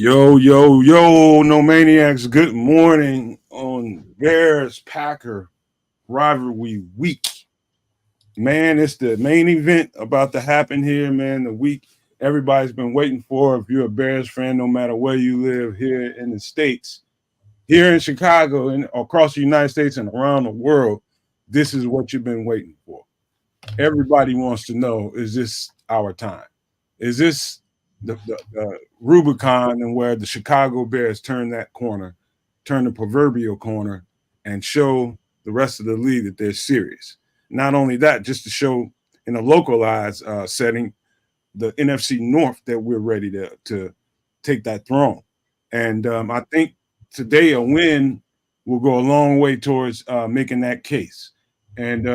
Yo, yo, yo, no maniacs. Good morning on Bears Packer rivalry week. Man, it's the main event about to happen here, man. The week everybody's been waiting for. If you're a Bears fan, no matter where you live here in the States, here in Chicago, and across the United States and around the world, this is what you've been waiting for. Everybody wants to know, is this our time? Is this the Rubicon and where the Chicago Bears turn that corner, turn the proverbial corner, and show the rest of the league that they're serious? Not only that, just to show in a localized setting, the NFC North that we're ready to take that throne. And I think today a win will go a long way towards making that case. And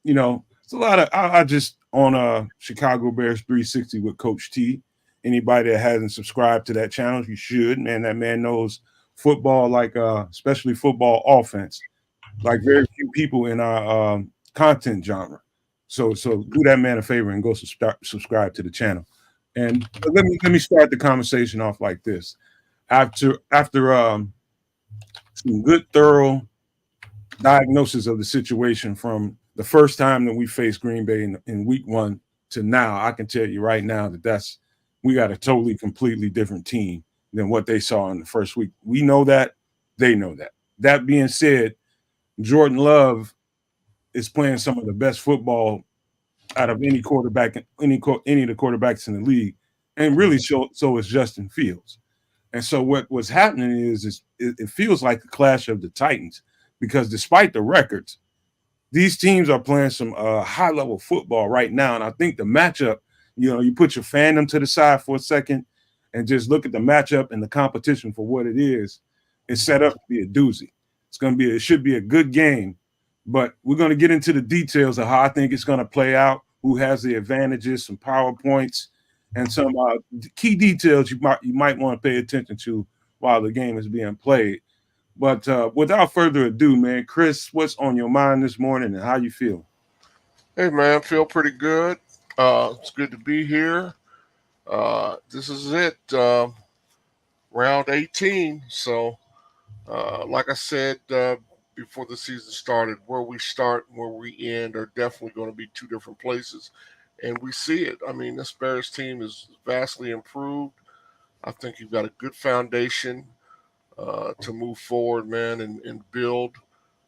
it's a lot of I just on Chicago Bears 360 with Coach T. Anybody that hasn't subscribed to that channel, you should. Man, that man knows football like especially football offense, like very few people in our content genre. So do that man a favor and go subscribe to the channel. And let me start the conversation off like this. After some good thorough diagnosis of the situation from the first time that we faced Green Bay in week one to now, I can tell you right now that we got a totally, completely different team than what they saw in the first week. We know that. They know that. That being said, Jordan Love is playing some of the best football out of any quarterback, any of the quarterbacks in the league, and really so is Justin Fields. And so what's happening is it feels like a clash of the Titans because despite the records, these teams are playing some high level football right now. And I think the matchup, you put your fandom to the side for a second and just look at the matchup and the competition for what it is. It's set up to be a doozy. It should be a good game, but we're going to get into the details of how I think it's going to play out, who has the advantages, some PowerPoints, and some key details you might want to pay attention to while the game is being played. But without further ado, man, Chris, what's on your mind this morning and how you feel? Hey man, feel pretty good. It's good to be here. This is it, round 18. So, like I said before the season started, where we start and where we end are definitely going to be two different places, and we see it. I mean, this Bears team is vastly improved. I think you've got a good foundation to move forward, man, and build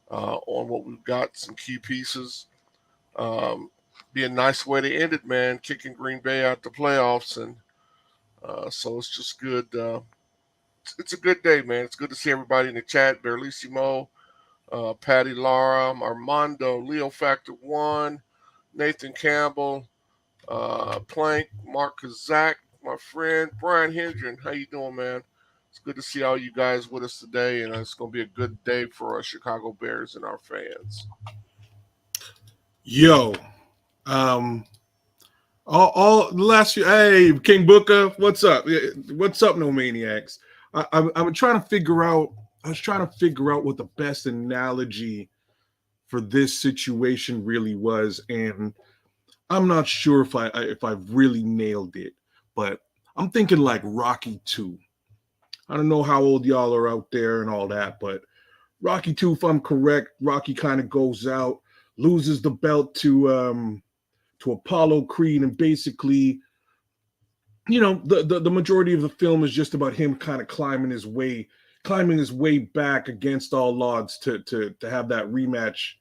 on what we've got. Some key pieces. Um, be a nice way to end it, man. Kicking Green Bay out the playoffs, and so it's just good. It's a good day, man. It's good to see everybody in the chat. Berlissimo, Patty Lara, Armando, Leo Factor One, Nathan Campbell, Plank, Mark Kazak, my friend Brian Hendren. How you doing, man? It's good to see all you guys with us today, and it's going to be a good day for us Chicago Bears and our fans. Yo, um, all the last few. Hey, King Booker, what's up? What's up, no maniacs? I'm trying to figure out. I was trying to figure out what the best analogy for this situation really was, and I'm not sure if I've really nailed it. But I'm thinking like Rocky 2. I don't know how old y'all are out there and all that, but Rocky 2, if I'm correct, Rocky kind of goes out, loses the belt to Apollo Creed, and basically, the majority of the film is just about him kind of climbing his way back against all odds to have that rematch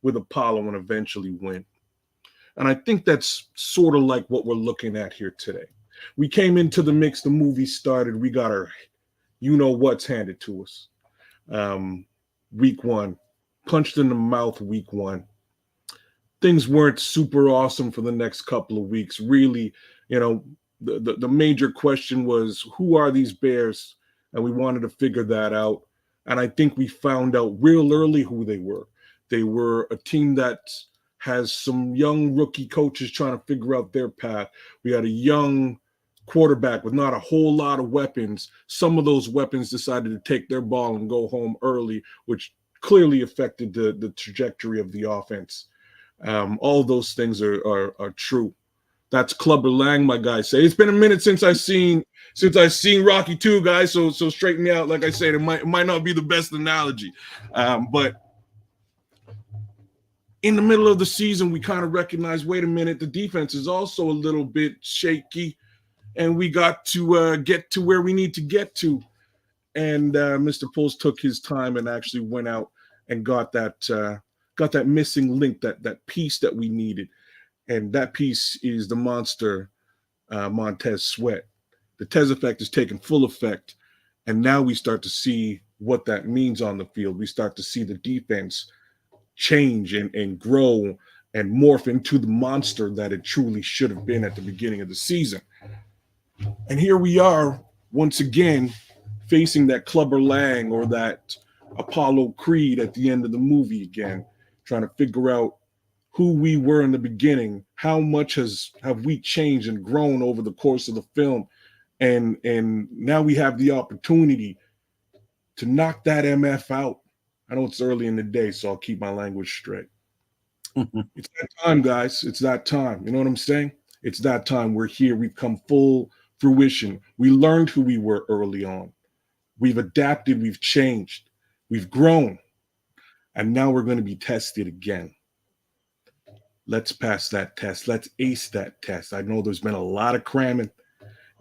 with Apollo and eventually win. And I think that's sort of like what we're looking at here today. We came into the mix, the movie started, we got our what's handed to us. Week one, punched in the mouth week one. Things weren't super awesome for the next couple of weeks. Really, the major question was, who are these Bears? And we wanted to figure that out. And I think we found out real early who they were. They were a team that has some young rookie coaches trying to figure out their path. We had a young quarterback with not a whole lot of weapons. Some of those weapons decided to take their ball and go home early, which clearly affected the trajectory of the offense. All those things are true. That's Clubber Lang, my guy. Say it's been a minute since I seen Rocky 2, guys. So straighten me out. Like I said, it might not be the best analogy, but in the middle of the season, we kind of recognize, wait a minute, the defense is also a little bit shaky, and we got to get to where we need to get to. And Mr. Pulse took his time and actually went out and got that missing link, that piece that we needed. And that piece is the monster, Montez Sweat. The Tez effect is taking full effect, and now we start to see what that means on the field. We start to see the defense change and grow and morph into the monster that it truly should have been at the beginning of the season. And here we are once again facing that Clubber Lang or that Apollo Creed at the end of the movie again, trying to figure out who we were in the beginning, how much have we changed and grown over the course of the film, and now we have the opportunity to knock that MF out. I know it's early in the day, so I'll keep my language straight. It's that time, guys. It's that time. You know what I'm saying? It's that time. We're here. We've come full fruition. We learned who we were early on. We've adapted. We've changed. We've grown. And now we're going to be tested again. Let's pass that test. Let's ace that test. I know there's been a lot of cramming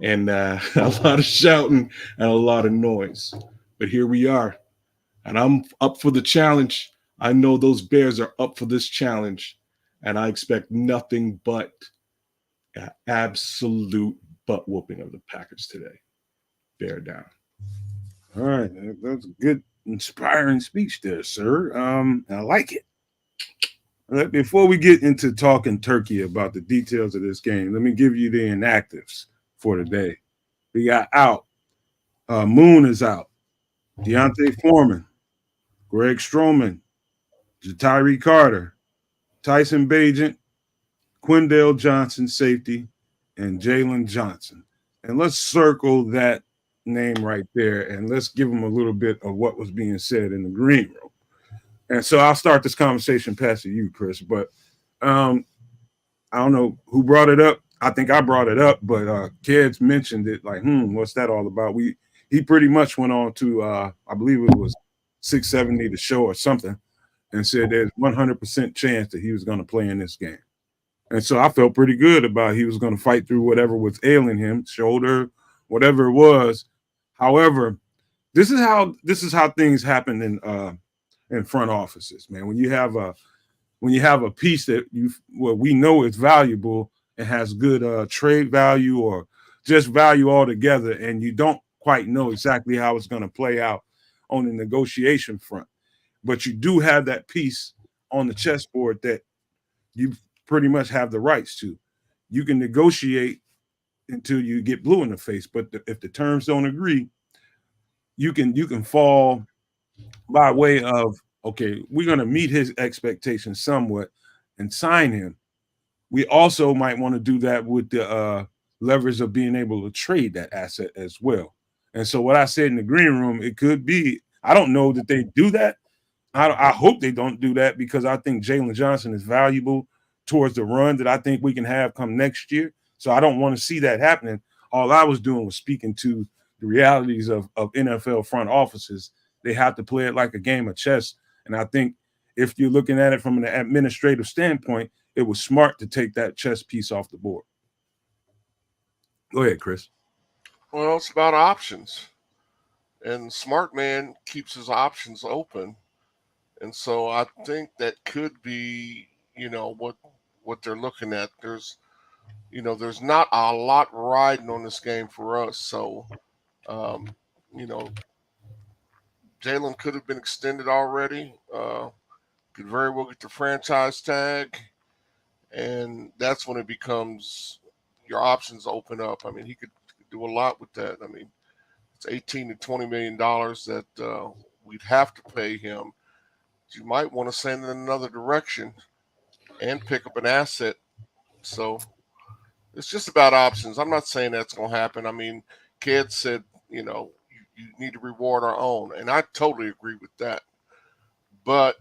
and a lot of shouting and a lot of noise. But here we are. And I'm up for the challenge. I know those Bears are up for this challenge. And I expect nothing but an absolute butt whooping of the Packers today. Bear down. All right. That's a good, inspiring speech there, sir. I like it. Before we get into talking turkey about the details of this game, let me give you the inactives for today. We got out. Moon is out. Deontay Foreman, Greg Stroman, Jatari Carter, Tyson Bagent, Quindale Johnson, safety, and Jalen Johnson. And let's circle that name right there, and let's give them a little bit of what was being said in the green room. And so I'll start this conversation past you, Chris, but I don't know who brought it up. I think I brought it up, but Kids mentioned it like, what's that all about? He pretty much went on to, I believe it was 670 the show or something, and said there's 100% chance that he was going to play in this game. And so I felt pretty good about he was going to fight through whatever was ailing him, shoulder, whatever it was. However, this is how things happen in front offices, man. When you have a piece that we know is valuable and has good trade value or just value altogether, and you don't quite know exactly how it's going to play out on the negotiation front, but you do have that piece on the chessboard that you pretty much have the rights to. You can negotiate until you get blue in the face, but if the terms don't agree, you can fall by way of, okay, we're going to meet his expectations somewhat and sign him. We also might want to do that with the leverage of being able to trade that asset as well. And so what I said in the green room, it could be, I don't know that they do that. I hope they don't do that, because I think Jalen Johnson is valuable towards the run that I think we can have come next year. So I don't want to see that happening. All I was doing was speaking to the realities of NFL front offices. They have to play it like a game of chess. And I think if you're looking at it from an administrative standpoint, it was smart to take that chess piece off the board. Go ahead, Chris. Well, it's about options. And smart man keeps his options open. And so I think that could be, what they're looking at. There's not a lot riding on this game for us. So, um, you know, Jalen could have been extended already. Could very well get the franchise tag, and that's when it becomes your options open up. I mean, he could do a lot with that. I mean, it's 18 to $20 million that we'd have to pay him. You might want to send in another direction and pick up an asset. So it's just about options. I'm not saying that's going to happen. I mean, Ked said, you need to reward our own, and I totally agree with that. But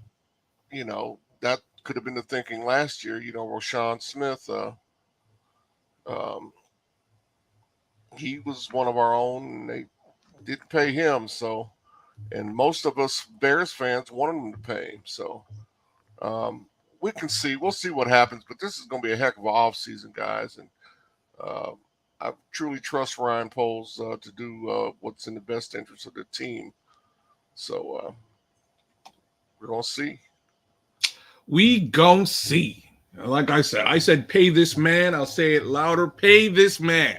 that could have been the thinking last year. Roshan Smith Um, he was one of our own, and they didn't pay him. So, and most of us Bears fans wanted them to pay him. So, um, we can see. We'll see what happens. But this is going to be a heck of an offseason, guys. And uh, I truly trust Ryan Poles to do what's in the best interest of the team. So we're going to see. We gon' see. Like I said pay this man. I'll say it louder. Pay this man.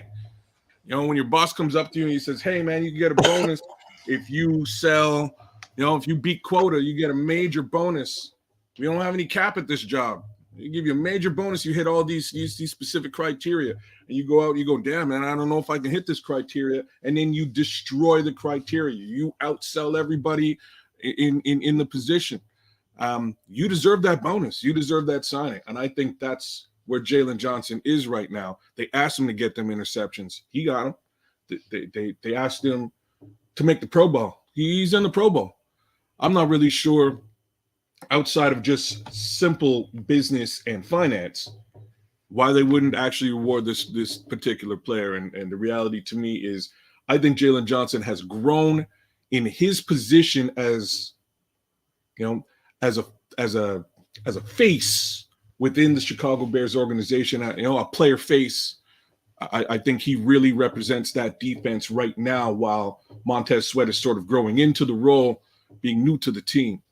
You know, when your boss comes up to you and he says, hey, man, you can get a bonus if you sell, you know, if you beat quota, you get a major bonus. We don't have any cap at this job. You give you a major bonus. You hit all these specific criteria, and you go out and you go, damn, man, I don't know if I can hit this criteria. And then you destroy the criteria. You outsell everybody in the position. You deserve that bonus. You deserve that signing. And I think that's where Jalen Johnson is right now. They asked him to get them interceptions. He got them. They asked him to make the Pro Bowl. He's in the Pro Bowl. I'm not really sure, outside of just simple business and finance, why they wouldn't actually reward this particular player. And the reality to me is I think Jalen Johnson has grown in his position as, you know, as a face within the Chicago Bears organization, you know, a player face. I think he really represents that defense right now, while Montez Sweat is sort of growing into the role, being new to the team.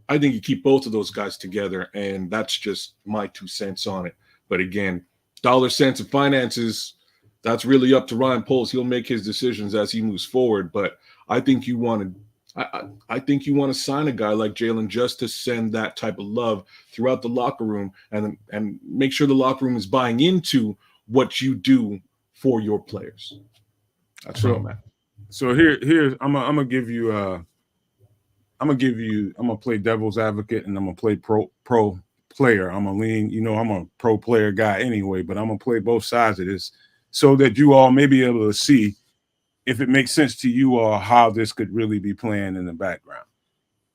I think you keep both of those guys together, and that's just my 2 cents on it. But again, dollar cents of finances, that's really up to Ryan Poles. He'll make his decisions as he moves forward. But I think you want to I think you want to sign a guy like Jalen just to send that type of love throughout the locker room and make sure the locker room is buying into what you do for your players. That's where I'm at. So here's I'm gonna give you I'm gonna play devil's advocate, and I'm gonna play pro player. I'm gonna lean, you know, I'm a pro player guy anyway, but I'm gonna play both sides of this so that you all may be able to see if it makes sense to you all how this could really be playing in the background.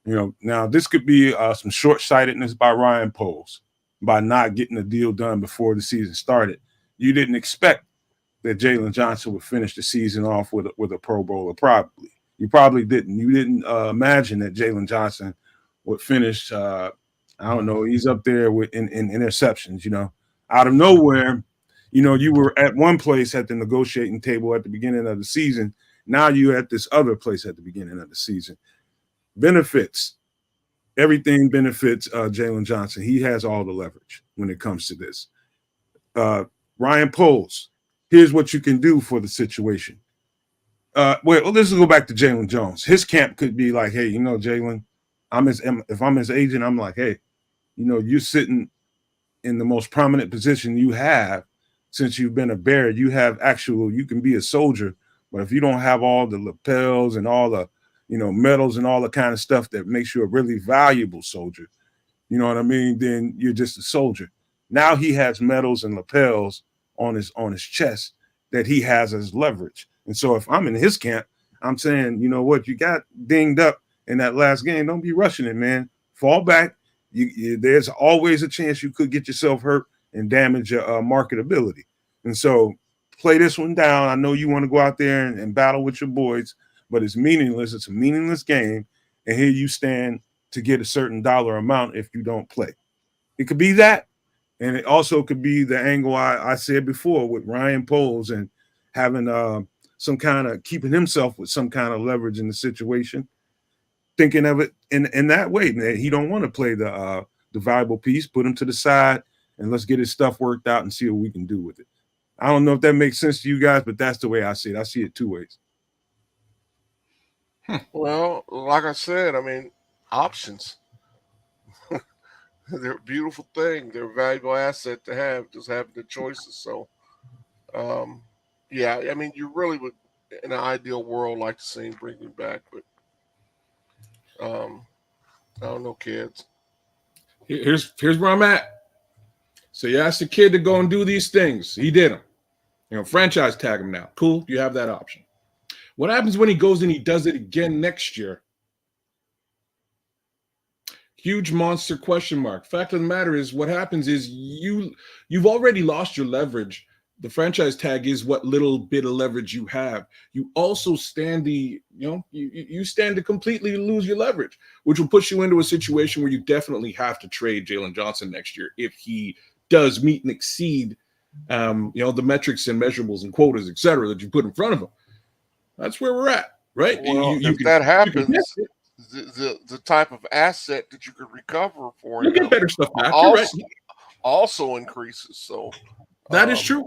You know, now this could be some short-sightedness by Ryan Poles by not getting the deal done before the season started. You didn't expect that Jalen Johnson would finish the season off with a Pro Bowler, probably. You probably didn't. You didn't imagine that Jalen Johnson would finish, I don't know, he's up there with in interceptions, you know. Out of nowhere, you know, you were at one place at the negotiating table at the beginning of the season. Now you're at this other place at the beginning of the season. Benefits. Everything benefits Jalen Johnson. He has all the leverage when it comes to this. Ryan Poles, here's what you can do for the situation. Well, let's go back to Jalen Jones. His camp could be like, hey, you know, Jalen, if I'm his agent, I'm like, hey, you know, you're sitting in the most prominent position you have since you've been a Bear. You can be a soldier, but if you don't have all the lapels and all the, you know, medals and all the kind of stuff that makes you a really valuable soldier, you know what I mean, then you're just a soldier. Now he has medals and lapels on his chest that he has as leverage. And so if I'm in his camp, I'm saying, you know what, you got dinged up in that last game. Don't be rushing it, man. Fall back. There's always a chance you could get yourself hurt and damage your marketability. And so play this one down. I know you want to go out there and battle with your boys, but it's meaningless. It's a meaningless game. And here you stand to get a certain dollar amount if you don't play. It could be that. And it also could be the angle I said before with Ryan Poles and having some kind of keeping himself with some kind of leverage in the situation, thinking of it in that way. Man, he don't want to play the valuable piece. Put him to the side and let's get his stuff worked out and see what we can do with it. I don't know if that makes sense to you guys, but that's the way I see it. I see it 2 ways. Well, like I said, I mean, options. They're a beautiful thing. They're a valuable asset to have, just having the choices. So, yeah, I mean, you really would, in an ideal world, like to see him bring him back, but I don't know, kids. Here's where I'm at. So you asked the kid to go and do these things. He did them. You know, franchise tag him now. Cool. You have that option. What happens when he goes and he does it again next year? Huge monster question mark. Fact of the matter is, what happens is you've already lost your leverage the franchise tag is what little bit of leverage you have. You also stand you stand to completely lose your leverage, which will push you into a situation where you definitely have to trade Jalen Johnson next year if he does meet and exceed, the metrics and measurables and quotas, et cetera, that you put in front of him. That's where we're at, right? Well, You if can that you can test happens, it. the type of asset that you could recover for You'll get him better stuff back. You're right. also increases. So That is true.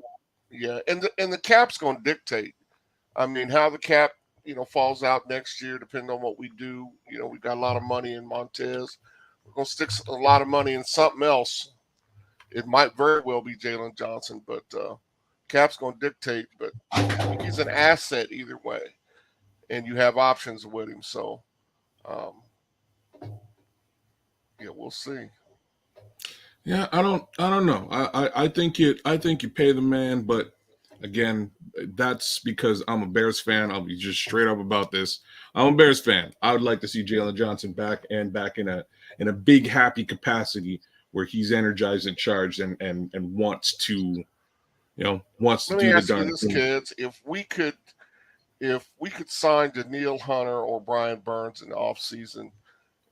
yeah, and the cap's going to dictate. I mean, how the cap falls out next year, depending on what we do. We've got a lot of money in Montez. We're going to stick a lot of money in something else. It might very well be Jalen Johnson, but cap's going to dictate. But he's an asset either way, and you have options with him. So, yeah, we'll see. Yeah, I don't know. I think you pay the man, but again, that's because I'm a Bears fan. I'll be just straight up about this. I'm a Bears fan. I would like to see Jalen Johnson back in a big happy capacity where he's energized and charged and wants to wants to Let do me the ask you darn this, thing. kids: if we could sign Daniil Hunter or Brian Burns in the offseason,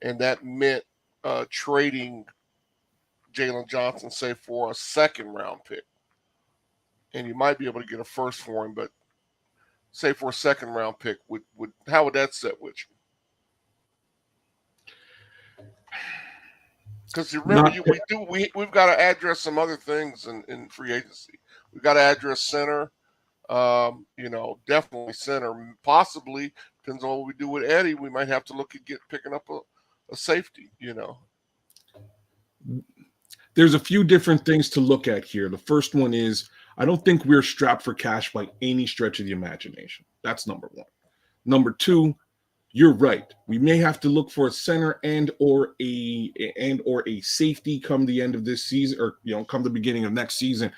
and that meant trading Jalen Johnson, say, for a second round pick, and you might be able to get a first for him, but say for a second round pick, would how would that set with you? Because you remember, we've got to address some other things in free agency. We've got to address center. Definitely center. Possibly, depends on what we do with Eddie. We might have to look at picking up a safety. There's a few different things to look at here. The first one is I don't think we're strapped for cash by any stretch of the imagination. That's number one. Number two, you're right. We may have to look for a center and or a safety come the end of this season, or come the beginning of next season.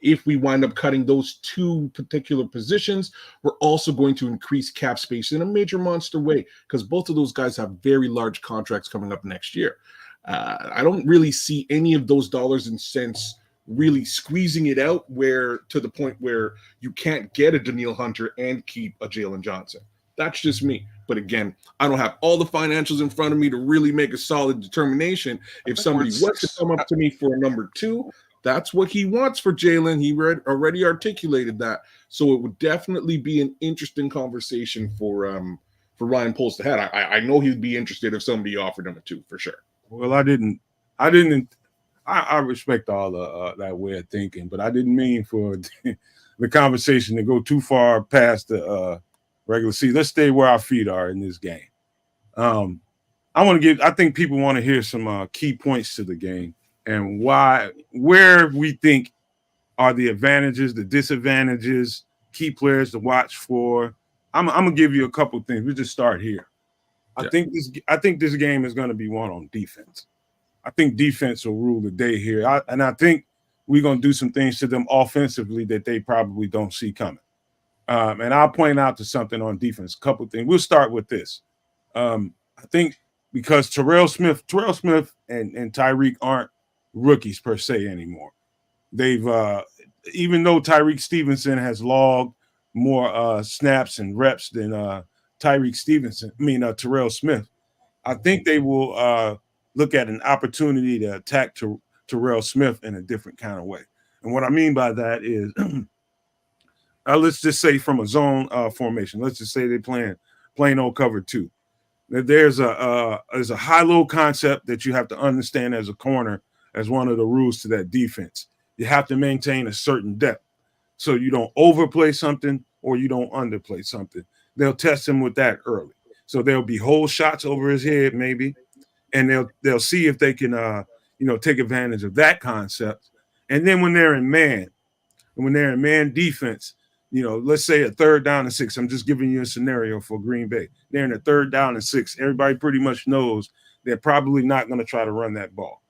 If we wind up cutting those two particular positions, we're also going to increase cap space in a major monster way because both of those guys have very large contracts coming up next year. I don't really see any of those dollars and cents really squeezing it out to the point where you can't get a Daniil Hunter and keep a Jalen Johnson. That's just me. But again, I don't have all the financials in front of me to really make a solid determination. If somebody was to come up to me for a number two, that's what he wants for Jalen. He already articulated that. So it would definitely be an interesting conversation for Ryan Poles to have. I know he'd be interested if somebody offered him a two for sure. Well, I respect all that way of thinking, but I didn't mean for the conversation to go too far past the regular season. Let's stay where our feet are in this game. I think people want to hear some key points to the game and where we think are the advantages, the disadvantages, key players to watch for. I'm gonna give you a couple of things. We'll just start here. I think this game is going to be won on defense. I think defense will rule the day here. I think we're going to do some things to them offensively that they probably don't see coming. And I'll point out to something on defense, a couple of things. We'll start with this. I think because Terrell Smith and Tyreek aren't rookies per se anymore. They've even though Tyreek Stevenson has logged more snaps and reps than Terrell Smith. I think they will look at an opportunity to attack Terrell Smith in a different kind of way. And what I mean by that is, let's just say from a zone formation. Let's just say they're playing plain old cover two. There's a high-low concept that you have to understand as a corner as one of the rules to that defense. You have to maintain a certain depth so you don't overplay something or you don't underplay something. They'll test him with that early. So there'll be whole shots over his head maybe, and they'll see if they can take advantage of that concept. And then when they're in man defense, let's say a 3rd down and 6. I'm just giving you a scenario for Green Bay. They're in a 3rd down and 6. Everybody pretty much knows they're probably not going to try to run that ball.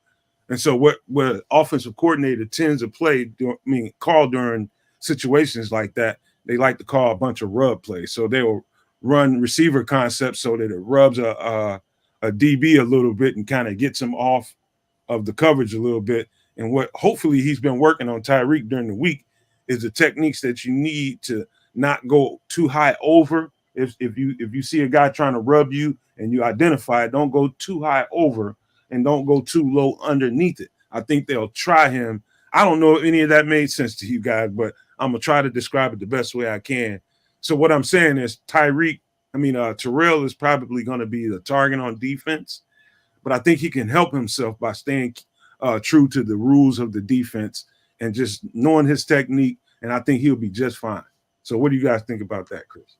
And so what offensive coordinator tends to call during situations like that, they like to call a bunch of rub plays. So they'll run receiver concepts so that it rubs a DB a little bit and kind of gets him off of the coverage a little bit. And what hopefully he's been working on Tyreek during the week is the techniques that you need to not go too high over. If you see a guy trying to rub you and you identify it, don't go too high over and don't go too low underneath it. I think they'll try him. I don't know if any of that made sense to you guys, but I'm gonna try to describe it the best way I can. So what I'm saying is Terrell is probably going to be the target on defense, but I think he can help himself by staying true to the rules of the defense and just knowing his technique, and I think he'll be just fine. So what do you guys think about that, Chris?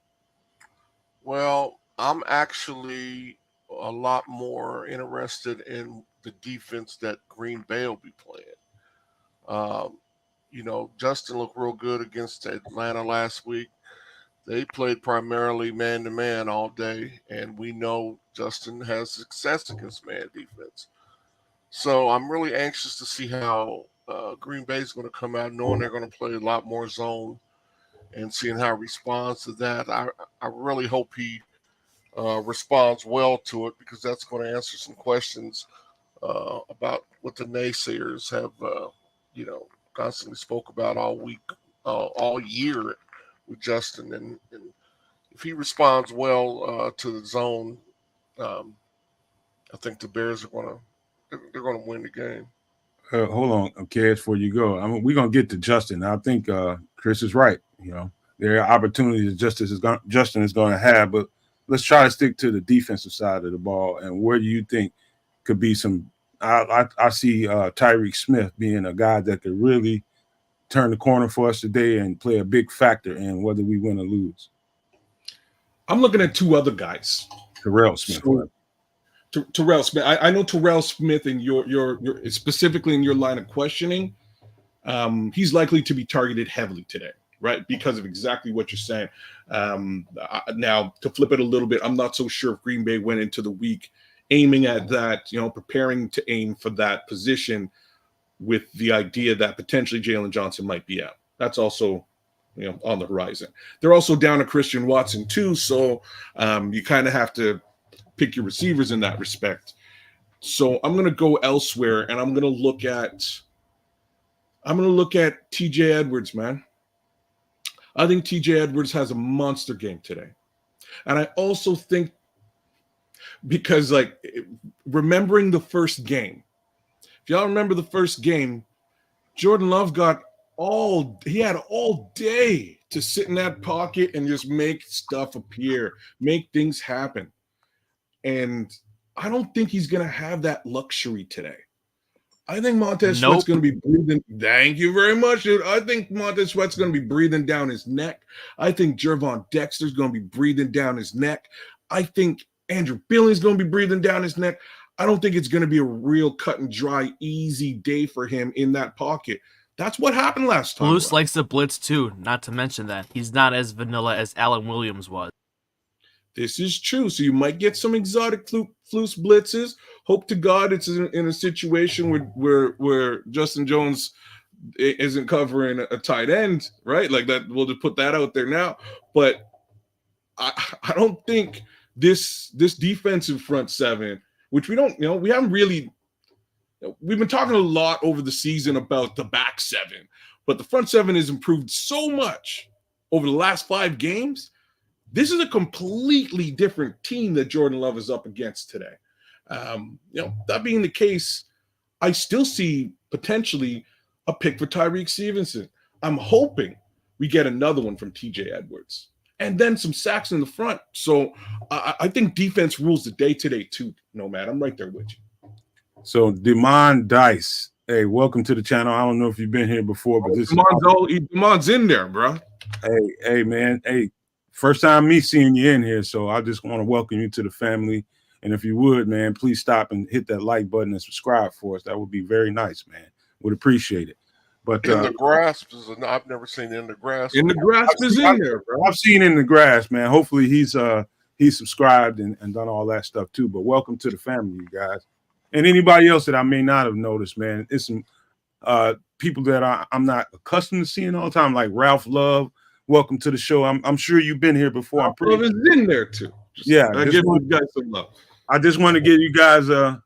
Well, I'm actually a lot more interested in the defense that Green Bay will be playing. Justin looked real good against Atlanta last week. They played primarily man-to-man all day, and we know Justin has success against man defense. So I'm really anxious to see how Green Bay is going to come out, knowing they're going to play a lot more zone and seeing how he responds to that. I really hope he responds well to it, because that's going to answer some questions about what the naysayers have, constantly spoke about all week, all year with Justin. And if he responds well to the zone, I think the Bears are going to win the game. Hold on, okay, before you go. We're going to get to Justin. I think Chris is right. There are opportunities Justin is going to have, but let's try to stick to the defensive side of the ball. And where do you think could be some – I see Tyreek Smith being a guy that could really turn the corner for us today and play a big factor in whether we win or lose. I'm looking at two other guys. Terrell Smith. Terrell Smith. I know Terrell Smith in your specifically in your line of questioning. He's likely to be targeted heavily today, right? Because of exactly what you're saying. Now, to flip it a little bit, I'm not so sure if Green Bay went into the week aiming at that, preparing to aim for that position with the idea that potentially Jalen Johnson might be out. That's also, on the horizon. They're also down to Christian Watson too, so you kind of have to pick your receivers in that respect. So I'm going to go elsewhere, and I'm going to look at TJ Edwards, man. I think TJ Edwards has a monster game today. And I also think, because remembering the first game, if y'all remember the first game, Jordan Love had all day to sit in that pocket and just make stuff appear, make things happen. And I don't think he's going to have that luxury today. I think Montez Sweat's going to be breathing. Thank you very much, dude. I think Montez Sweat's going to be breathing down his neck. I think Gervon Dexter's going to be breathing down his neck. I think Andrew Billing's going to be breathing down his neck. I don't think it's going to be a real cut and dry, easy day for him in that pocket. That's what happened last time. Bruce likes to blitz too, not to mention that. He's not as vanilla as Alan Williams was. This is true. So you might get some exotic flus blitzes. Hope to God it's in a situation where Justin Jones isn't covering a tight end, right? Like that. We'll just put that out there now. But I don't think this defensive front seven, which we haven't really. We've been talking a lot over the season about the back seven, but the front seven has improved so much over the last 5 games. This is a completely different team that Jordan Love is up against today. That being the case, I still see potentially a pick for Tyreek Stevenson. I'm hoping we get another one from TJ Edwards and then some sacks in the front. So I think defense rules the day today too, Nomad. I'm right there with you. So Demond Dice, hey, welcome to the channel. I don't know if you've been here before, but Demond's in there, bro. Hey, man. Hey, first time me seeing you in here, so I just want to welcome you to the family. And if you would, man, please stop and hit that like button and subscribe for us. That would be very nice, man. Would appreciate it. But In the Grasp I've never seen In the Grasp. In the Grasp is in there, bro. I've seen In the Grass, man. Hopefully he's subscribed and done all that stuff too. But welcome to the family, you guys. And anybody else that I may not have noticed, man. It's some people that I'm not accustomed to seeing all the time, like Ralph Love. Welcome to the show. I'm sure you've been here before. Ralph Love is in there too. I give you guys some love. I just want to give you guys a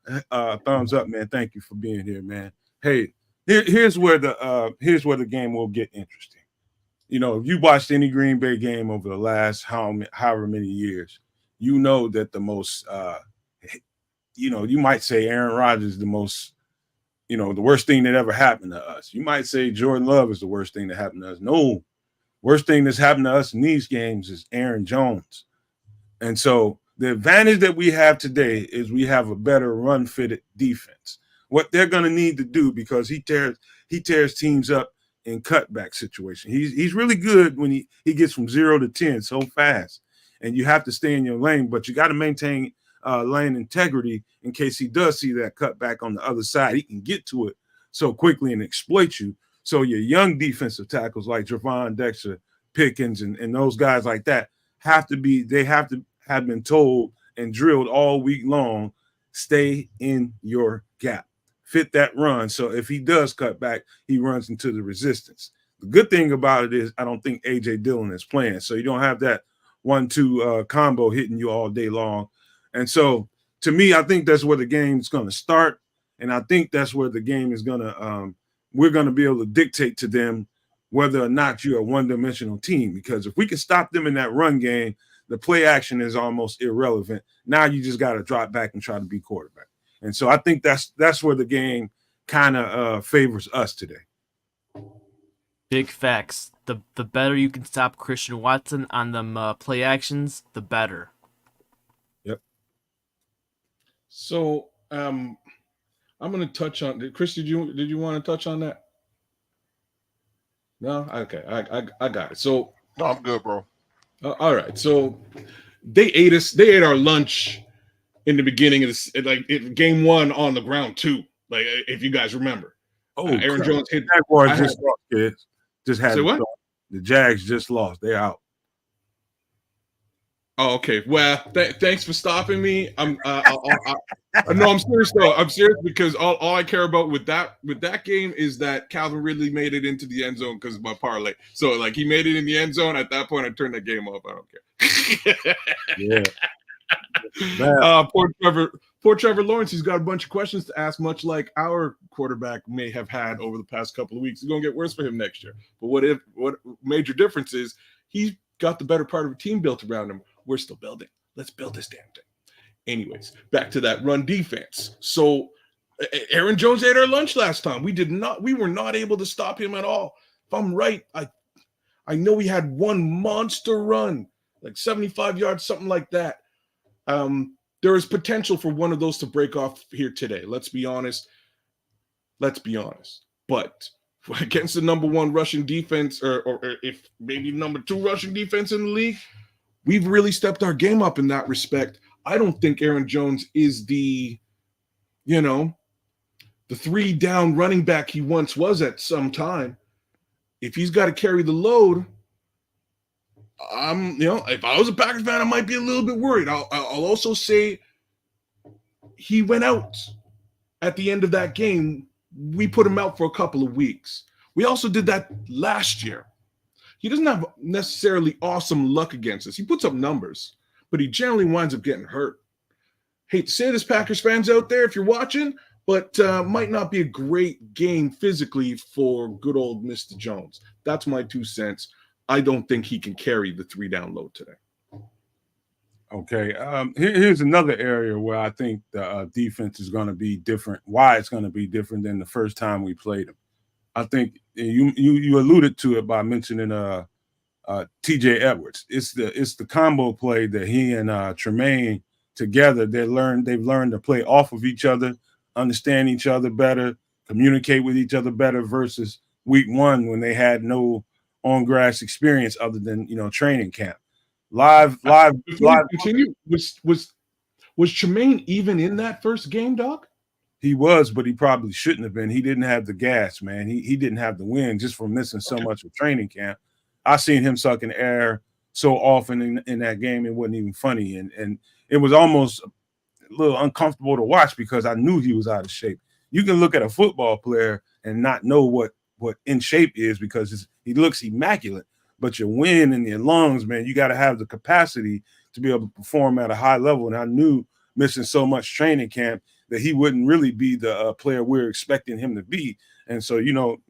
thumbs up, man. Thank you for being here, man. Hey, Here's where the game will get interesting. You know, if you watched any Green Bay game over the last however many years, you know that the most you might say Aaron Rodgers is the most, the worst thing that ever happened to us. You might say Jordan Love is the worst thing that happened to us. No, worst thing that's happened to us in these games is Aaron Jones. And so the advantage that we have today is we have a better run-fitted defense. What they're going to need to do, because he tears teams up in cutback situation. He's really good when he gets from 0 to 10 so fast, and you have to stay in your lane, but you got to maintain lane integrity in case he does see that cutback on the other side. He can get to it so quickly and exploit you. So your young defensive tackles like Javon Dexter, Pickens, and those guys like that have to have been told and drilled all week long, stay in your gap, fit that run. So if he does cut back, he runs into the resistance. The good thing about it is I don't think A.J. Dillon is playing, so you don't have that 1-2 combo hitting you all day long. And so to me, I think that's where the game's going to start, and I think that's where the game is going to we're going to be able to dictate to them whether or not you're a one-dimensional team, because if we can stop them in that run game, the play action is almost irrelevant. Now you just got to drop back and try to be quarterback. And so I think that's where the game kind of favors us today. Big facts. The better you can stop Christian Watson on them play actions, the better. Yep. So I'm going to touch on. Chris, did you want to touch on that? No, okay, I got it. So No, I'm good, bro. All right. So they ate our lunch in the beginning of this, like game one on the ground too. Like if you guys remember, Aaron Jones hit. Jaguars just lost, kids. Just had what? The Jags just lost. They're out. Oh, okay. Well, thanks for stopping me. No, I'm serious though. I'm serious because all I care about with that game is that Calvin Ridley made it into the end zone because of my parlay. So like he made it in the end zone. At that point, I turned that game off. I don't care. Yeah. Poor Trevor Lawrence. He's got a bunch of questions to ask, much like our quarterback may have had over the past couple of weeks. It's gonna get worse for him next year. But what major difference is he's got the better part of a team built around him. We're still building. Let's build this damn thing. Anyways, back to that run defense. So Aaron Jones ate our lunch last time. We were not able to stop him at all. If I'm right, I know he had one monster run, like 75 yards, something like that. There is potential for one of those to break off here today. Let's be honest. But against the number one rushing defense, or if maybe number two rushing defense in the league, we've really stepped our game up in that respect. I don't think Aaron Jones is the 3-down running back he once was at some time. If he's got to carry the load, if I was a Packers fan, I might be a little bit worried. I'll also say he went out at the end of that game. We put him out for a couple of weeks. We also did that last year. He doesn't have necessarily awesome luck against us. He puts up numbers, but he generally winds up getting hurt. Hate to say this, Packers fans out there, if you're watching, but might not be a great game physically for good old Mr. Jones. That's my 2 cents. I don't think he can carry the 3-down load today. Okay. Here's another area where I think the defense is going to be different. Why it's going to be different than the first time we played him. I think you alluded to it by mentioning T.J. Edwards. It's the combo play that he and Tremaine together. They've learned to play off of each other, understand each other better, communicate with each other better versus week one when they had no on grass experience other than training camp. Live. Continue. Was Tremaine even in that first game, Doc? He was, but he probably shouldn't have been. He didn't have the gas, man. He didn't have the wind just from missing so much of training camp. I seen him sucking air so often in that game, it wasn't even funny. And it was almost a little uncomfortable to watch because I knew he was out of shape. You can look at a football player and not know what in shape is because he looks immaculate. But your wind and your lungs, man, you got to have the capacity to be able to perform at a high level. And I knew missing so much training camp, that he wouldn't really be the player we're expecting him to be. And so,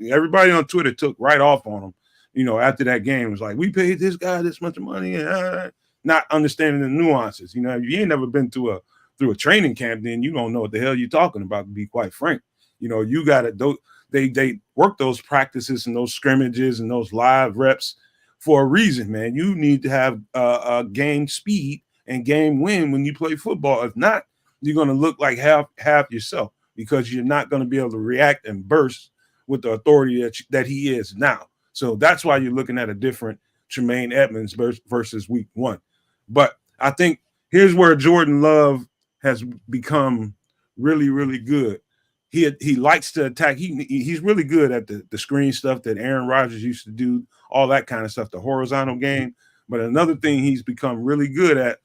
everybody on Twitter took right off on him, after that game. It was like, we paid this guy this much money, and not understanding the nuances. If you ain't never been through a training camp, then you don't know what the hell you're talking about, to be quite frank. You got to, they work those practices and those scrimmages and those live reps for a reason, man. You need to have game speed and game win when you play football. If not, you're going to look like half yourself, because you're not going to be able to react and burst with the authority that he is now. So that's why you're looking at a different Tremaine Edmonds versus week 1. But I think here's where Jordan Love has become really, really good. He likes to attack. He's really good at the screen stuff that Aaron Rodgers used to do, all that kind of stuff, the horizontal game. But another thing he's become really good at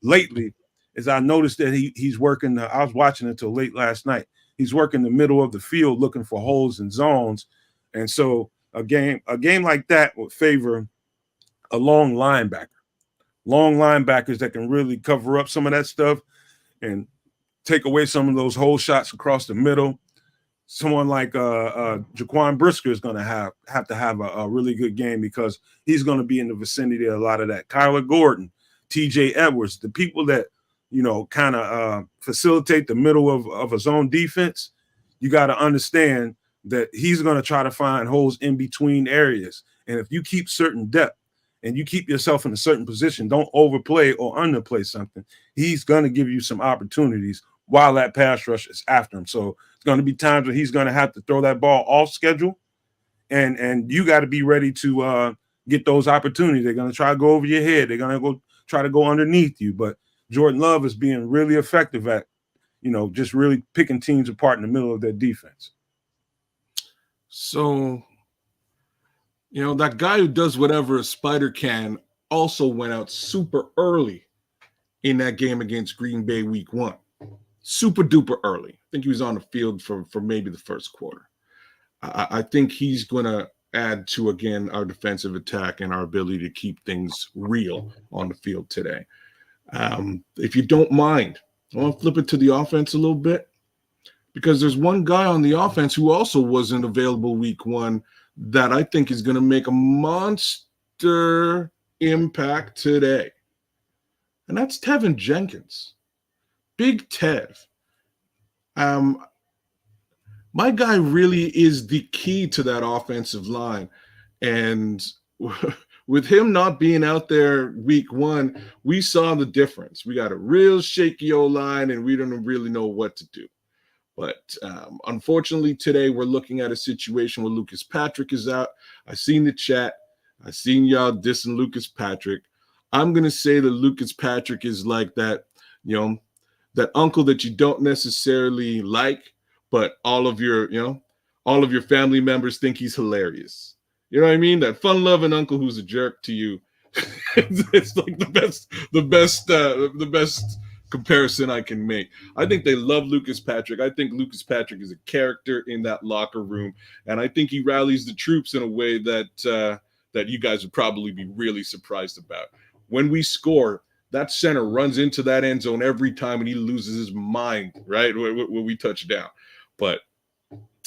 lately is I noticed that he's working. I was watching until late last night. He's working the middle of the field looking for holes and zones. And so a game like that would favor a long linebackers that can really cover up some of that stuff and take away some of those hole shots across the middle. Someone like Jaquan Brisker is going to have to have a really good game, because he's going to be in the vicinity of a lot of that. Kyler Gordon, TJ Edwards, the people that, kind of facilitate the middle of a zone defense. You got to understand that he's going to try to find holes in between areas. And if you keep certain depth and you keep yourself in a certain position, don't overplay or underplay something, he's going to give you some opportunities while that pass rush is after him. So it's going to be times where he's going to have to throw that ball off schedule, and you got to be ready to get those opportunities. They're going to try to go over your head. They're going to try to go underneath you. But Jordan Love is being really effective at, just really picking teams apart in the middle of their defense. So, that guy who does whatever a spider can also went out super early in that game against Green Bay week 1. Super duper early. I think he was on the field for maybe the first quarter. I think he's going to add to, again, our defensive attack and our ability to keep things real on the field today. If you don't mind, I want to flip it to the offense a little bit, because there's one guy on the offense who also wasn't available week 1 that I think is going to make a monster impact today. And that's Tevin Jenkins. Big Tev. My guy really is the key to that offensive line. And with him not being out there week 1, we saw the difference. We got a real shaky O-line, and we don't really know what to do. But unfortunately, today we're looking at a situation where Lucas Patrick is out. I seen the chat. I seen y'all dissing Lucas Patrick. I'm going to say that Lucas Patrick is like that, that uncle that you don't necessarily like, but all of your family members think he's hilarious. You know what I mean? That fun-loving uncle who's a jerk to you. It's like the best comparison I can make. I think they love Lucas Patrick. I think Lucas Patrick is a character in that locker room, and I think he rallies the troops in a way that you guys would probably be really surprised about. When we score, that center runs into that end zone every time, and he loses his mind, right, when we touch down. But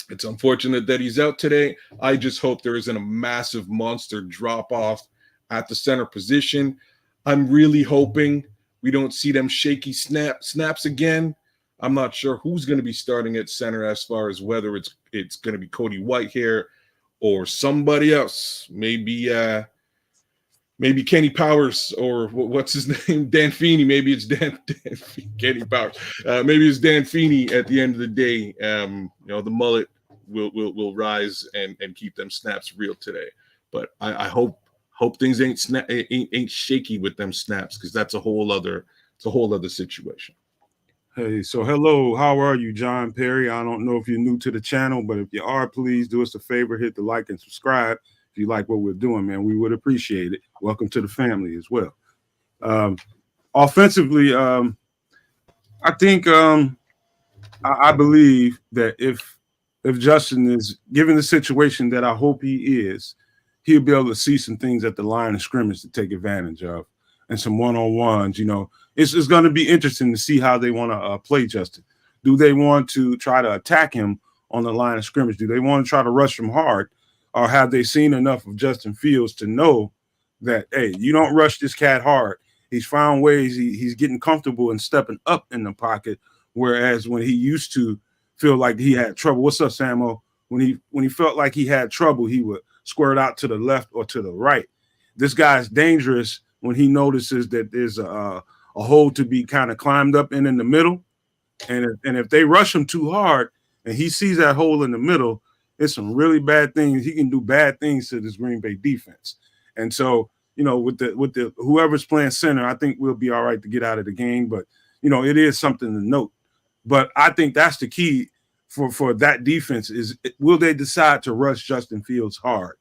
it's unfortunate that he's out today. I just hope there isn't a massive monster drop-off at the center position. I'm really hoping we don't see them shaky snaps again. I'm not sure who's going to be starting at center, as far as whether it's going to be Cody Whitehair or somebody else. Maybe Kenny Powers, or what's his name? Dan Feeney. Maybe it's Dan Kenny Powers. Maybe it's Dan Feeney at the end of the day. The mullet will rise and keep them snaps real today. But I hope things ain't shaky with them snaps, because that's a whole other situation. Hey, so hello, how are you, John Perry? I don't know if you're new to the channel, but if you are, please do us a favor, hit the like and subscribe if you like what we're doing, man. We would appreciate it. Welcome to the family as well. Offensively, I think I believe that if Justin is given the situation that I hope he is, he'll be able to see some things at the line of scrimmage to take advantage of, and some one-on-ones. It's going to be interesting to see how they want to play Justin. Do they want to try to attack him on the line of scrimmage? Do they want to try to rush him hard? Or have they seen enough of Justin Fields to know that, hey, you don't rush this cat hard. He's found ways. He's getting comfortable and stepping up in the pocket, whereas when he used to feel like he had trouble. What's up, Samo? When he felt like he had trouble, he would squirt out to the left or to the right. This guy's dangerous when he notices that there's a hole to be kind of climbed up in the middle. And if they rush him too hard and he sees that hole in the middle, it's some really bad things. He can do bad things to this Green Bay defense. And so, with the whoever's playing center, I think we'll be all right to get out of the game. But, it is something to note. But I think that's the key for that defense is, will they decide to rush Justin Fields hard?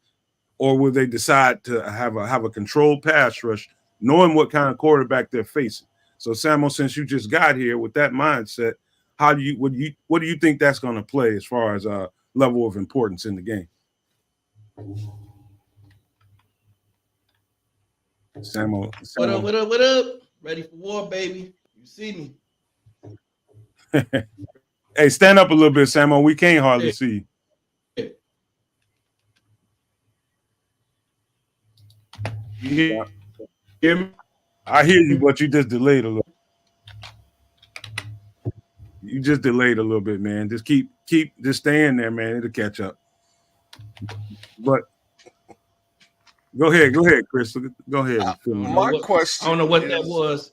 Or will they decide to have a controlled pass rush, knowing what kind of quarterback they're facing? So, Samo, since you just got here with that mindset, what do you think that's going to play as far as level of importance in the game? Samo. What up? Ready for war, baby. You see me. Hey, stand up a little bit, Samo. We can't hardly see you. You hear me? I hear you, but you just delayed a little. You just delayed a little bit, man. Just keep just staying there, man. It'll catch up. But go ahead, Chris. Go ahead. My question. I don't know what that was.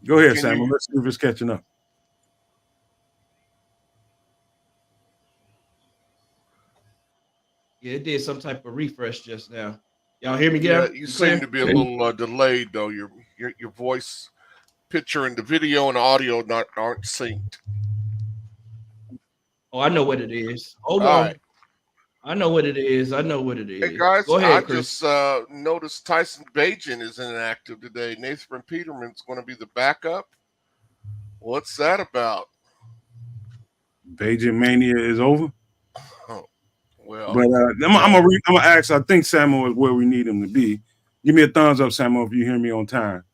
Go ahead, Samuel. Let's see if it's catching up. Yeah, it did some type of refresh just now. Y'all hear me, Gary? Yeah, you seem to be a little delayed, though. Your voice, picture, and the video and the audio aren't synced. Oh, I know what it is. Hold on. Right. I know what it is. Hey, guys, go ahead, Chris. Just noticed Tyson Bagent is inactive today. Nathan Peterman's going to be the backup. What's that about? Bagent mania is over? Well, but I'm gonna ask. I think Samuel is where we need him to be. Give me a thumbs up, Samuel, if you hear me on time.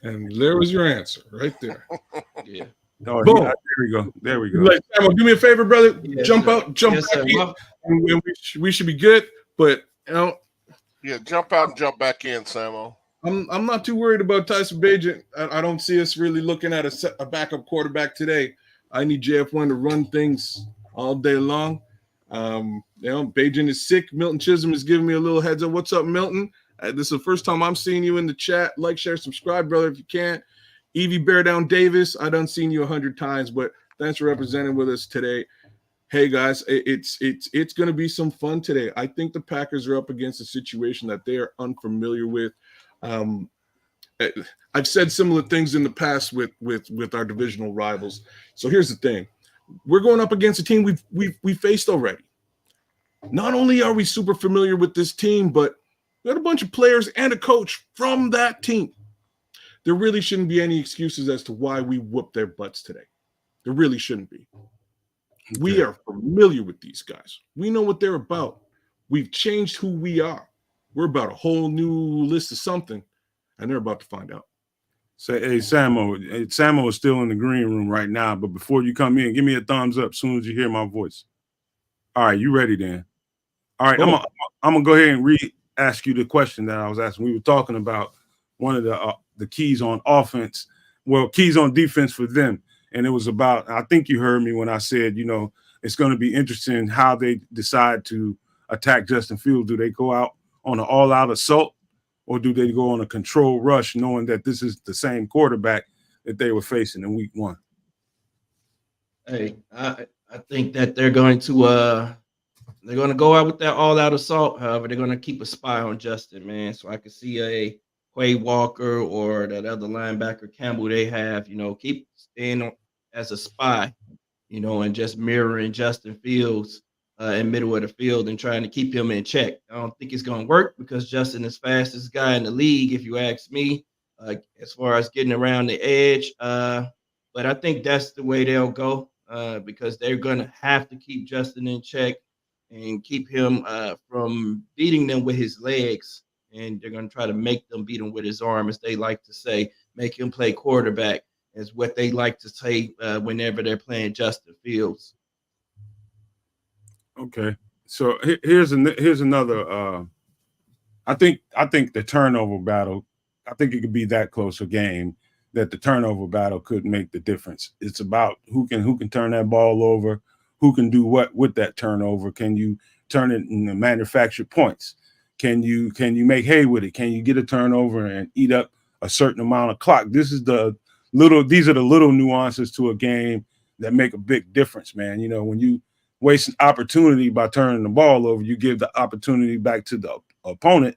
And there was your answer, right there. Yeah. Oh, yeah, there we go. Like, Samuel, do me a favor, brother. Yes, jump out, jump back in, and we should be good. But yeah, jump out and jump back in, Samuel. I'm not too worried about Tyson Bagent. I don't see us really looking at a backup quarterback today. I need JF1 to run things all day long. Bagent is sick. Milton Chisholm is giving me a little heads up. What's up, Milton? This is the first time I'm seeing you in the chat. Like, share, subscribe, brother, if you can. Evie Bear Down Davis, I done seen you 100 times, but thanks for representing with us today. Hey guys, it's going to be some fun today. I think the Packers are up against a situation that they are unfamiliar with. I've said similar things in the past with our divisional rivals. So here's the thing: we're going up against a team we've faced already. Not only are we super familiar with this team, but we got a bunch of players and a coach from that team. There really shouldn't be any excuses as to why we whooped their butts today. There really shouldn't be. Okay. We are familiar with these guys. We know what they're about. We've changed who we are. We're about a whole new list of something, and they're about to find out. Say, hey, Samo is still in the green room right now, but before you come in, give me a thumbs up as soon as you hear my voice. All right, you ready then? All right, I'm gonna go ahead and ask you the question that I was asking. We were talking about one of the keys on offense, keys on defense for them. And it was about, I think you heard me when I said, it's going to be interesting how they decide to attack Justin Fields. Do they go out on an all-out assault, or do they go on a controlled rush, knowing that this is the same quarterback that they were facing in week one? Hey, I think that they're going to go out with that all-out assault. However, they're going to keep a spy on Justin, man. So I can see a Quay Walker or that other linebacker Campbell they have, keep staying on as a spy, and just mirroring Justin Fields in middle of the field and trying to keep him in check. I don't think it's going to work because Justin is fastest guy in the league, if you ask me, as far as getting around the edge. But I think that's the way they'll go because they're going to have to keep Justin in check and keep him from beating them with his legs and they're going to try to make them beat him with his arm, as they like to say, make him play quarterback, is what they like to say whenever they're playing Justin Fields. Okay, so here's another. I think the turnover battle. I think it could be that close a game that the turnover battle could make the difference. It's about who can turn that ball over, who can do what with that turnover. Can you turn it into manufactured points? Can you make hay with it? Can you get a turnover and eat up a certain amount of clock? These are the little nuances to a game that make a big difference, man. You know, when you waste an opportunity by turning the ball over, you give the opportunity back to the opponent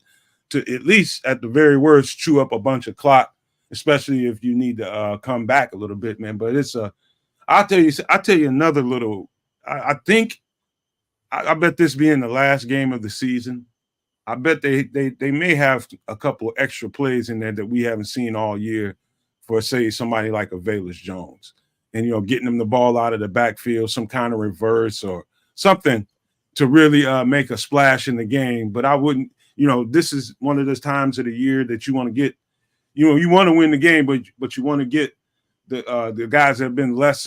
to, at least at the very worst, chew up a bunch of clock, especially if you need to come back a little bit, man. But I'll tell you another little. I think I bet this being the last game of the season, I bet they may have a couple of extra plays in there that we haven't seen all year for, say, somebody like a Velus Jones. And, you know, getting them the ball out of the backfield, some kind of reverse or something to really make a splash in the game. But I wouldn't, you know, this is one of those times of the year that you want to get, you know, you want to win the game, but you want to get the guys that have been less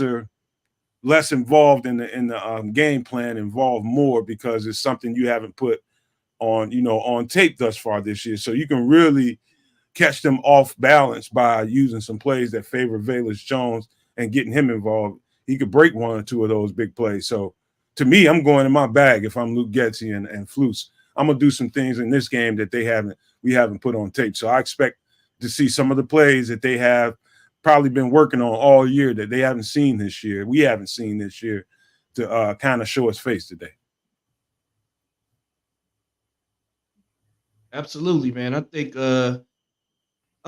involved in the game plan involved more, because it's something you haven't put on tape thus far this year. So you can really catch them off balance by using some plays that favor Velus Jones and getting him involved. He could break one or two of those big plays. So to me, I'm going in my bag if I'm Luke Getsy and Flus. I'm gonna do some things in this game that we haven't put on tape. So I expect to see some of the plays that they have probably been working on all year that they haven't seen this year. We haven't seen this year to kind of show its face today. Absolutely, man. I think I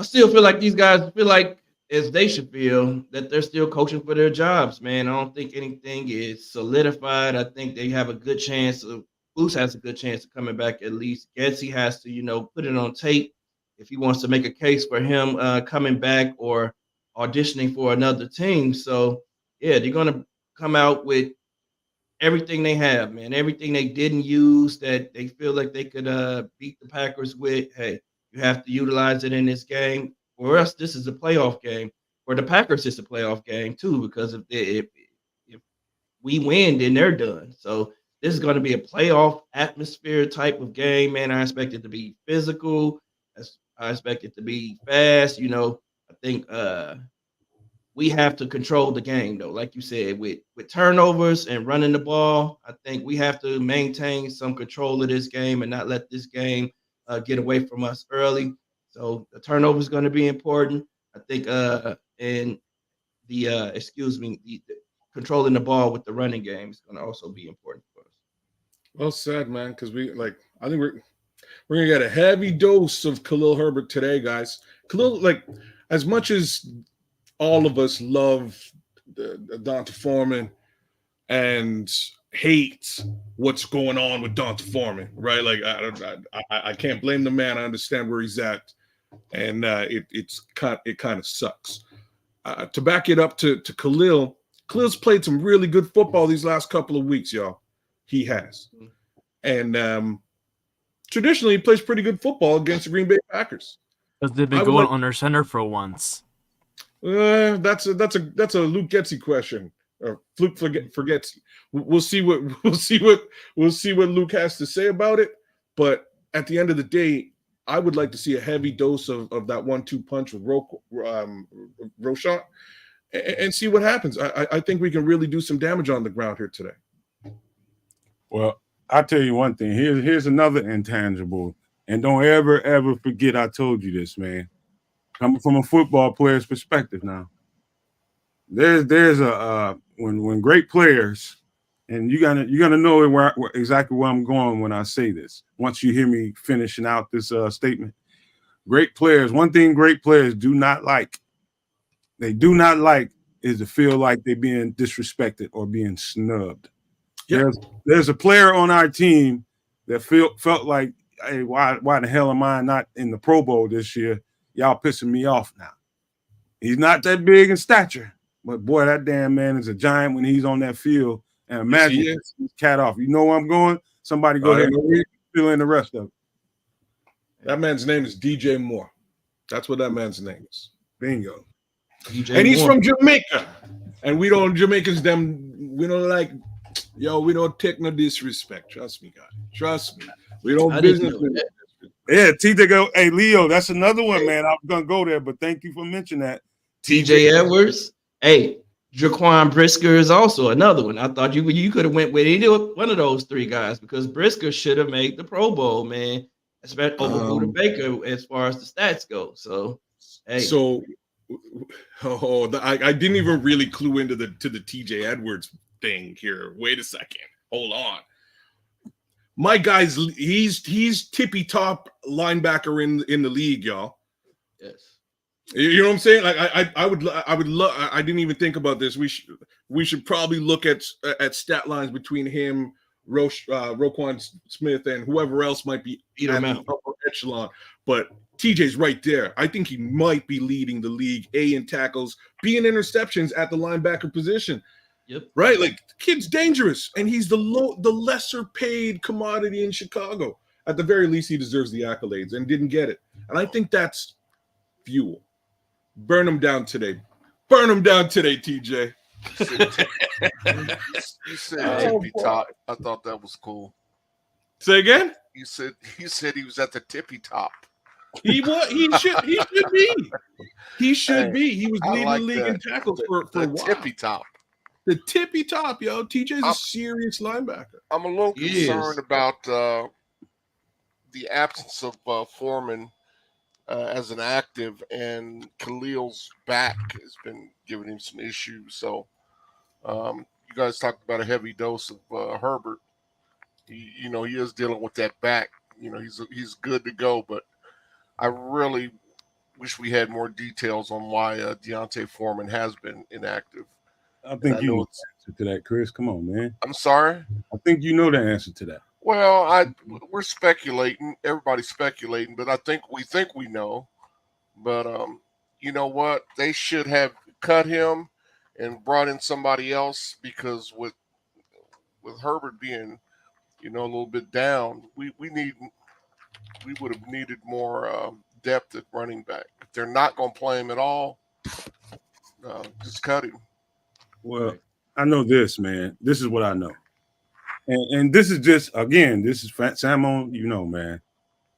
still feel like these guys feel like, as they should feel, that they're still coaching for their jobs, man. I don't think anything is solidified. I think they have a good chance of Flus has a good chance of coming back at least. Getsy has to, put it on tape if he wants to make a case for him coming back or auditioning for another team. So yeah, they're gonna come out with everything they have, man. Everything they didn't use that they feel like they could beat the Packers with. Hey, you have to utilize it in this game. For us, this is a playoff game. For the Packers, it's a playoff game too, because if we win, then they're done. So this is going to be a playoff atmosphere type of game, man. I expect it to be physical. I expect it to be fast. I think we have to control the game, though. Like you said, with turnovers and running the ball, I think we have to maintain some control of this game and not let this game get away from us early. So the turnover is going to be important. I think, and the controlling the ball with the running game is going to also be important for us. Well said, man. Because I think we're gonna get a heavy dose of Khalil Herbert today, guys. Khalil, as much as all of us love Donta Foreman and hate what's going on with Donta Foreman, right? Like I can't blame the man. I understand where he's at, and it kind of sucks. To back it up to Khalil, Khalil's played some really good football these last couple of weeks, y'all. He has, and traditionally he plays pretty good football against the Green Bay Packers. Because they've been going under center for once. That's a Luke Getsy question. Or Fluke forgets. We'll see what Luke has to say about it. But at the end of the day, I would like to see a heavy dose of that 1-2 punch with Roschon and see what happens. I think we can really do some damage on the ground here today. Well, I'll tell you one thing. Here's another intangible. And don't ever forget I told you this, man. Coming from a football player's perspective now. There's a when great players, and you're gonna know exactly where I'm going when I say this. Once you hear me finishing out this statement, great players. One thing great players do not like is to feel like they're being disrespected or being snubbed. Yep. There's a player on our team that felt like, hey, why the hell am I not in the Pro Bowl this year? Y'all pissing me off now. He's not that big in stature, but boy, that damn man is a giant when he's on that field. And imagine his cat off. You know where I'm going? Somebody go ahead and fill in the rest of it. That man's name is DJ Moore. That's what that man's name is. Bingo. DJ And he's Moore. from Jamaica. And we don't Jamaicans we don't like, we don't take no disrespect. Trust me, God. Trust me. We don't I didn't business know with that. Yeah, TJ go. Hey, Leo, that's another one, man. I was gonna go there, but thank you for mentioning that. TJ Edwards. Hey, Jaquan Brisker is also another one. I thought you could have went with either one of those three guys because Brisker should have made the Pro Bowl, man, especially over Buda Baker as far as the stats go. So, hey. So, I didn't even really clue into the TJ Edwards thing here. Wait a second. Hold on. My guy's he's tippy top linebacker in the league, y'all. Yes. You know what I'm saying? Like I would love. I didn't even think about this. We should probably look at stat lines between him, Roquan Smith, and whoever else might be Peter at Mount. the upper echelon. But TJ's right there. I think he might be leading the league in tackles, B in interceptions at the linebacker position. Yep. Right, like the kid's dangerous, and he's the lesser paid commodity in Chicago. At the very least, he deserves the accolades and didn't get it. And I think that's fuel. Burn him down today. Burn him down today, TJ. You said tippy top. I thought that was cool. Say again? You said he was at the tippy top. He should be. He should be. He was leading the league in tackles for a while. Tippy top. The tippy top, yo. TJ's a serious linebacker. I'm a little concerned about the absence of Foreman as an active, and Khalil's back has been giving him some issues. So you guys talked about a heavy dose of Herbert. He is dealing with that back. He's good to go, but I really wish we had more details on why Deontay Foreman has been inactive. I think you know the answer to that, Chris. Come on, man. I'm sorry? I think you know the answer to that. Well, we're speculating. Everybody's speculating, but I think we know. But you know what? They should have cut him and brought in somebody else, because with Herbert being, a little bit down, we would have needed more depth at running back. If they're not going to play him at all, just cut him. Well, I know this, man. This is what I know. And this is just, again, this is Samo, man.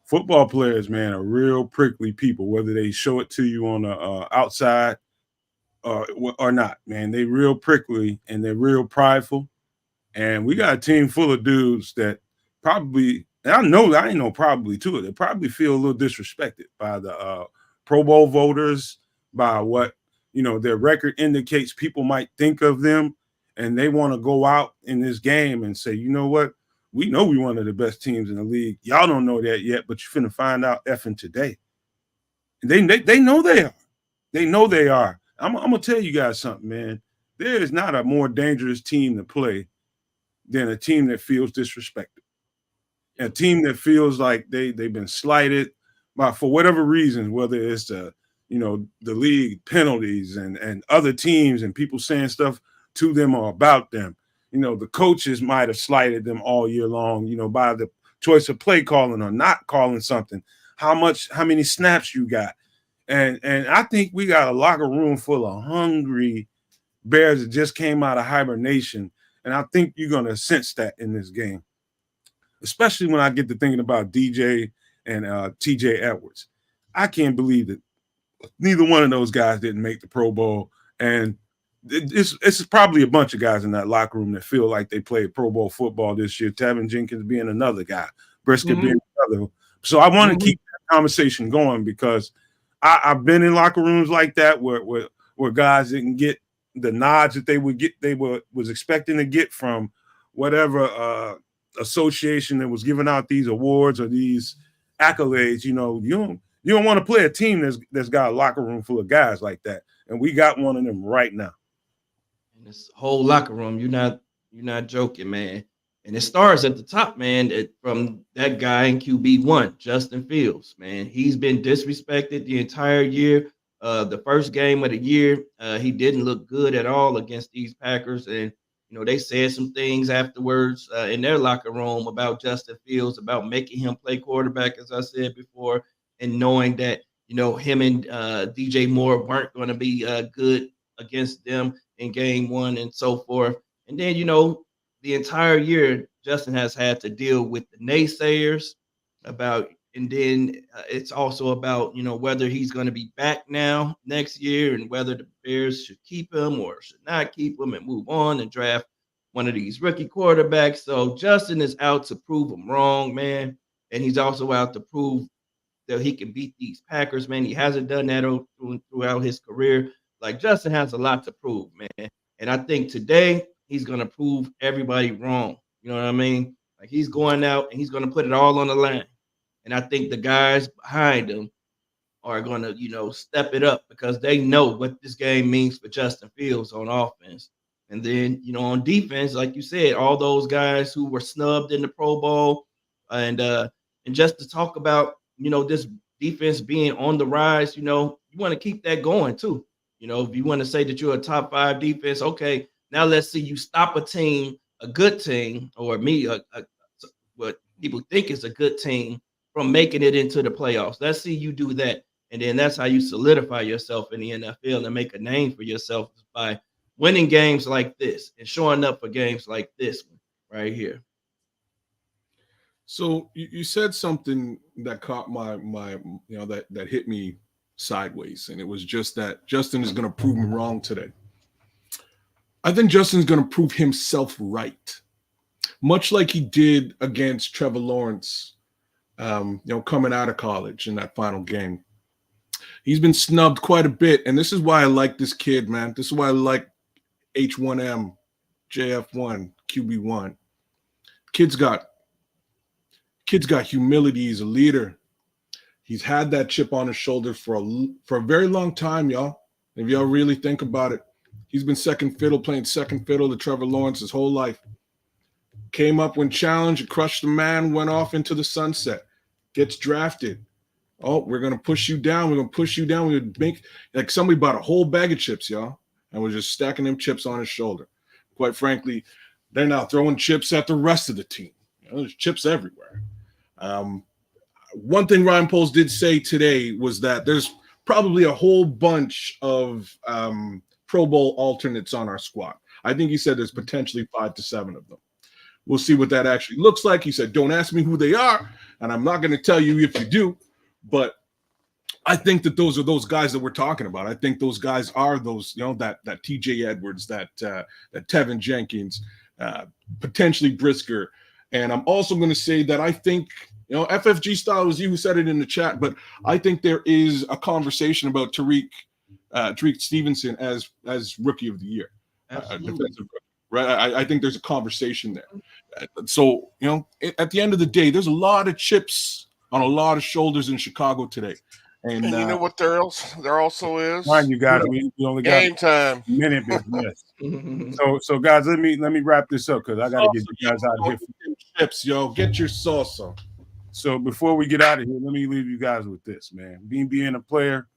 Football players, man, are real prickly people, whether they show it to you on the outside or not, man. They real prickly and they're real prideful. And we got a team full of dudes that probably, and I ain't know probably too, they probably feel a little disrespected by the Pro Bowl voters, by what their record indicates people might think of them, and they want to go out in this game and say, you know what, we know we're one of the best teams in the league. Y'all don't know that yet, but you're finna find out effing today. And they know they are. They know they are. I'm gonna tell you guys something, man. There is not a more dangerous team to play than a team that feels disrespected. A team that feels like they've been slighted for whatever reason, whether it's the league penalties and other teams and people saying stuff to them or about them. The coaches might have slighted them all year long, by the choice of play calling or not calling something, how many snaps you got. And I think we got a locker room full of hungry Bears that just came out of hibernation. And I think you're going to sense that in this game, especially when I get to thinking about DJ and TJ Edwards. I can't believe that neither one of those guys didn't make the Pro Bowl. And it's probably a bunch of guys in that locker room that feel like they played Pro Bowl football this year. Tevin Jenkins being another guy, Brisket being another. So I want to keep that conversation going, because I've been in locker rooms like that where guys didn't get the nods that they was expecting to get from whatever association that was giving out these awards or these accolades. You don't want to play a team that's got a locker room full of guys like that, and we got one of them right now. And this whole locker room, you're not joking, man. And it starts at the top, man. From that guy in QB1, Justin Fields, man. He's been disrespected the entire year. The first game of the year, he didn't look good at all against these Packers, and They said some things afterwards in their locker room about Justin Fields, about making him play quarterback, as I said before, and knowing that, him and DJ Moore weren't going to be good against them in game one and so forth. And then, the entire year, Justin has had to deal with the naysayers about, and then it's also about, whether he's going to be back now next year and whether the Bears should keep him or should not keep him and move on and draft one of these rookie quarterbacks. So Justin is out to prove him wrong, man. And he's also out to prove that he can beat these Packers, man. He hasn't done that throughout his career. Like, Justin has a lot to prove, man. And I think today he's going to prove everybody wrong. You know what I mean? Like, he's going out and he's going to put it all on the line. And I think the guys behind him are going to, step it up because they know what this game means for Justin Fields on offense. And then, on defense, like you said, all those guys who were snubbed in the Pro Bowl and just to talk about, this defense being on the rise, you want to keep that going too. If you want to say that you're a top 5 defense, okay, now let's see you stop a team, a good team, or what people think is a good team from making it into the playoffs. Let's see you do that. And then that's how you solidify yourself in the NFL and make a name for yourself by winning games like this and showing up for games like this one right here. So you said something that caught my that hit me sideways, and it was just that Justin is going to prove him wrong today. I think Justin's going to prove himself right, much like he did against Trevor Lawrence, coming out of college in that final game. He's been snubbed quite a bit, and this is why I like this kid, man. This is why I like H1M, JF1, QB1. Kid's got humility. He's a leader. He's had that chip on his shoulder for a very long time, y'all. If y'all really think about it, he's been playing second fiddle to Trevor Lawrence his whole life. Came up when challenged, crushed the man, went off into the sunset, gets drafted. Oh, we're going to push you down. We're going to push you down. We're going to make, like, somebody bought a whole bag of chips, y'all, and we're just stacking them chips on his shoulder. Quite frankly, they're now throwing chips at the rest of the team. There's chips everywhere. One thing Ryan Poles did say today was that there's probably a whole bunch of Pro Bowl alternates on our squad. I think he said there's potentially 5 to 7 of them. We'll see what that actually looks like. He said, don't ask me who they are, and I'm not going to tell you if you do. But I think that those are those guys that we're talking about. I think those guys are those, that TJ Edwards, that Tevin Jenkins, potentially Brisker. And I'm also going to say that I think, FFG style was you who said it in the chat, but I think there is a conversation about Tariq Stevenson as rookie of the year. Defensive, right? I think there's a conversation there. So, at the end of the day, there's a lot of chips on a lot of shoulders in Chicago today. And you know what there also is? Fine, you got it. We only got game time. Minute business. So guys, let me wrap this up because I got to get you guys out of here. Chips, yo, get your salsa. So before we get out of here, let me leave you guys with this, man. Being a player,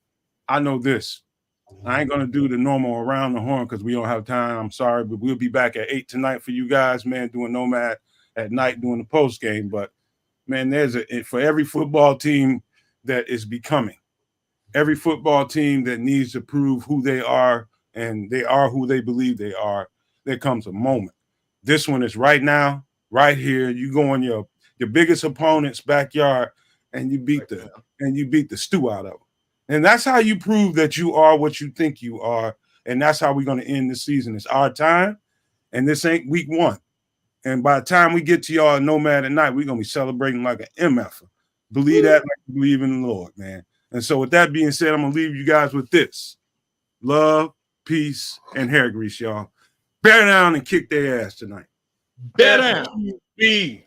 I know this. I ain't gonna do the normal around the horn because we don't have time. I'm sorry, but we'll be back at 8 tonight for you guys, man. Doing Nomad at night, doing the post game. But man, for every football team that is becoming, every football team that needs to prove who they are and they are who they believe they are, there comes a moment. This one is right now, right here. You go in your biggest opponent's backyard and you beat the stew out of them. And that's how you prove that you are what you think you are. And that's how we're going to end the season. It's our time, and this ain't week 1. And by the time we get to y'all Nomad at night, we're going to be celebrating like an MF. Believe that like you believe in the Lord, man. And so with that being said, I'm going to leave you guys with this. Love, peace, and hair grease, y'all. Bear down and kick their ass tonight. Bear down. Be.